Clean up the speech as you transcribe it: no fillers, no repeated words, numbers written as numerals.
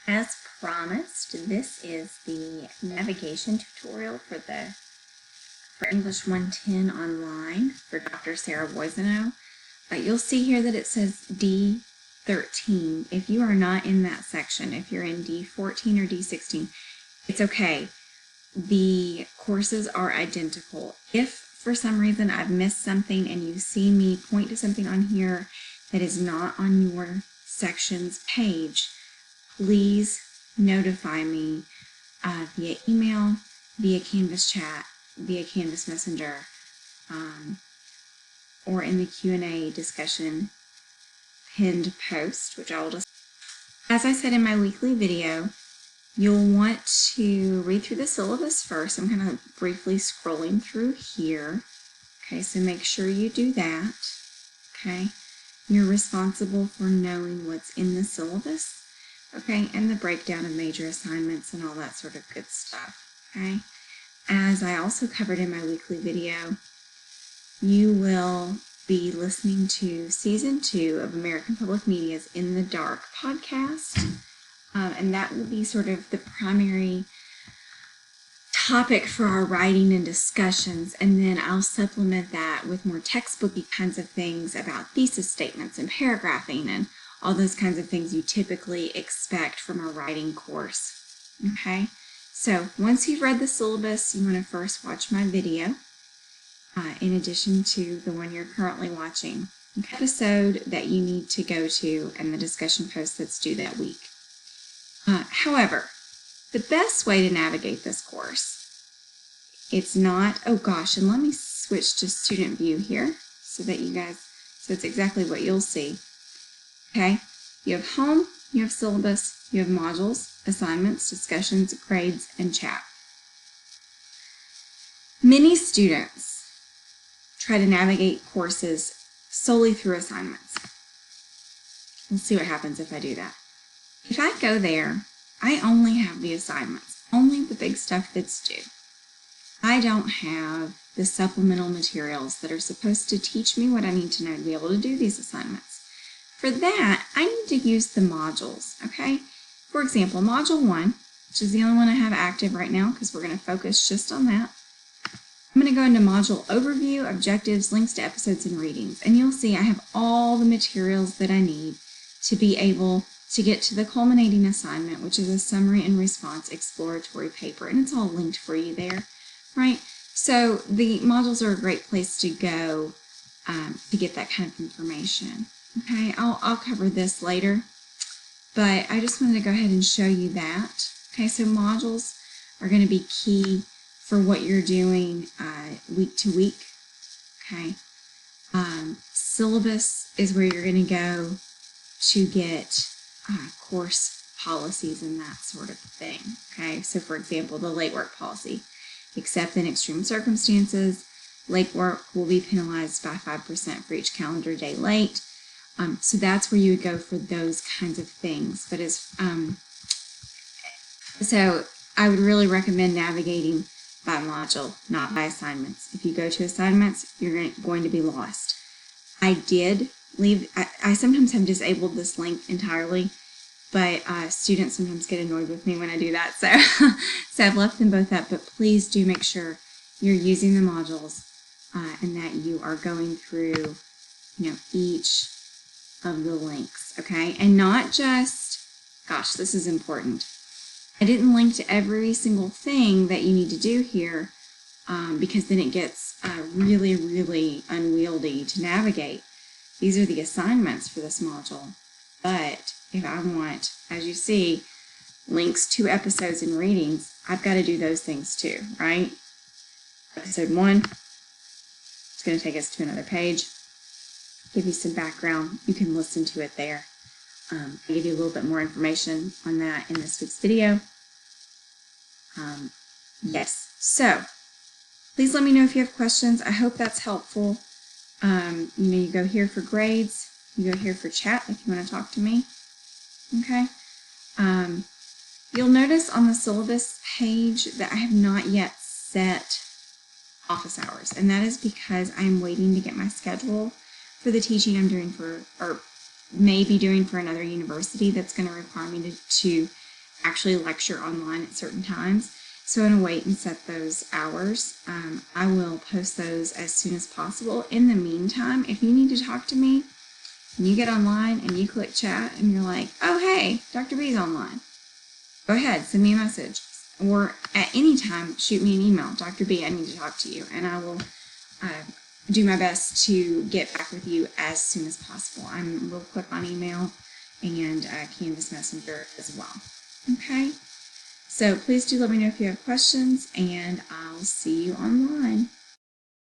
As promised, this is the navigation tutorial for English 110 online for Dr. Sarah Boisano. You'll see here that it says D13. If you are not in that section, if you're in D14 or D16, it's okay. The courses are identical. If for some reason I've missed something and you see me point to something on here that is not on your section's page, please notify me via email, via Canvas chat, via Canvas Messenger, or in the Q&A discussion pinned post, which I will just... As I said in my weekly video, you'll want to read through the syllabus first. I'm kind of briefly scrolling through here. Okay, so make sure you do that. Okay, you're responsible for knowing what's in the syllabus. Okay, and the breakdown of major assignments and all that sort of good stuff. Okay, as I also covered in my weekly video, you will be listening to Season 2 of American Public Media's In the Dark podcast. And that will be sort of the primary topic for our writing and discussions, and then I'll supplement that with more textbooky kinds of things about thesis statements and paragraphing and all those kinds of things you typically expect from a writing course. Okay, so once you've read the syllabus, you want to first watch my video in addition to the one you're currently watching. Okay. Episode that you need to go to and the discussion post that's due that week. However, the best way to navigate this course, it's not, oh gosh, and let me switch to student view here so that you guys, so it's exactly what you'll see. Okay, you have home, you have syllabus, you have modules, assignments, discussions, grades, and chat. Many students try to navigate courses solely through assignments. Let's see what happens if I do that. If I go there, I only have the assignments, only the big stuff that's due. I don't have the supplemental materials that are supposed to teach me what I need to know to be able to do these assignments. For that, I need to use the modules, okay? For example, Module 1, which is the only one I have active right now because we're going to focus just on that. I'm going to go into Module Overview, Objectives, Links to Episodes, and Readings. And you'll see I have all the materials that I need to be able to get to the culminating assignment, which is a summary and response exploratory paper, and it's all linked for you there, right? So the modules are a great place to go to get that kind of information. Okay, I'll cover this later, but I just wanted to go ahead and show you that. Okay, so modules are going to be key for what you're doing week to week. Okay, syllabus is where you're going to go to get course policies and that sort of thing. Okay, so for example, the late work policy. Except in extreme circumstances, late work will be penalized by 5% for each calendar day late. So that's where you would go for those kinds of things. But so I would really recommend navigating by module, not by assignments. If you go to assignments, you're going to be lost. I did leave, I sometimes have disabled this link entirely, but students sometimes get annoyed with me when I do that. So I've left them both up, but please do make sure you're using the modules and that you are going through, each of the links, okay? And not just, gosh, this is important. I didn't link to every single thing that you need to do here because then it gets really, really unwieldy to navigate. These are the assignments for this module, but if I want, as you see, links to episodes and readings, I've got to do those things too, right? Episode 1, it's going to take us to another page, give you some background. You can listen to it there. I'll give you a little bit more information on that in this week's video. Yes, so please let me know if you have questions. I hope that's helpful. You go here for grades, you go here for chat if you want to talk to me. Okay. You'll notice on the syllabus page that I have not yet set office hours, and that is because I'm waiting to get my schedule for the teaching I'm doing for, or may be doing for another university that's going to require me to actually lecture online at certain times. So I'm going to wait and set those hours. I will post those as soon as possible. In the meantime, if you need to talk to me, and you get online and you click chat and you're like, oh, hey, Dr. B's online. Go ahead, send me a message. Or at any time, shoot me an email. Dr. B, I need to talk to you. And I will do my best to get back with you as soon as possible. I'm real quick on email and Canvas Messenger as well. Okay? So please do let me know if you have questions, and I'll see you online.